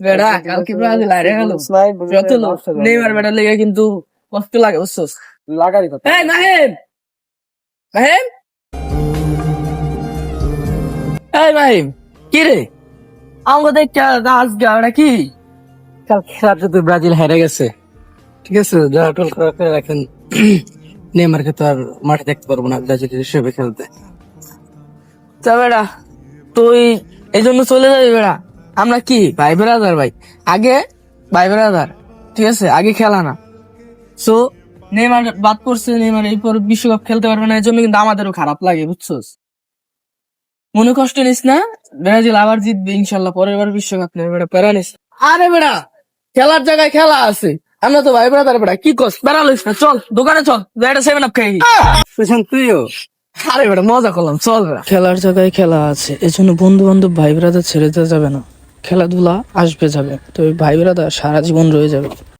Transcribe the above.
বেড়া কালকে ব্রাজিল হারে গেল যত লোক নেইমার বেড়া লেগে কিন্তু কষ্ট লাগে বুঝছস লাগারই কথা। এই মাহিম মাহিম এই মাহিম কি রে আমাকে দেখ গাছ গাড়া কি কাল খেলাতে তো ব্রাজিল হেরে গেছে ঠিক আছে যারা টোল করে রাখেন নেইমারকে তো আর মাঠে দেখতে পারবো না ব্রাজিল হিসেবে খেলতে তা বেড়া তুই এই জন্য চলে যাবি বেড়া আমরা কি ভাই ব্রাদার ভাই আগে ভাই ব্রাদার ঠিক আছে আগে খেলা না সো নেইমার বাদ করছে নেইমার এরপর বিশ্বকাপ খেলতে পারবে না এই জন্য কিন্তু আমাদেরও খারাপ লাগে বুঝছস মনে কষ্ট নিস না ব্রাজিল আবার জিতবে ইনশাল্লাহ পরের বার বিশ্বকাপ নেবে বেড়া প্যারা নিস আরে বেড়া খেলার জায়গায় খেলা আছে আমরা তো ভাই ব্রাদার বেড়া কি করস বেড়া লইস না চল দোকানে চল একটা 7 আপ খাই সুশান্ত তুইও আরে বেড়া মজা করলাম চল বেড়া খেলার জায়গায় খেলা আছে এজন্য বন্ধু বান্ধব ভাই ব্রাদার ছেড়ে দেওয়া যাবে না খেলাধুলা আসবে যাবে তো ভাই ব্রাদার সারা জীবন রয়ে যাবে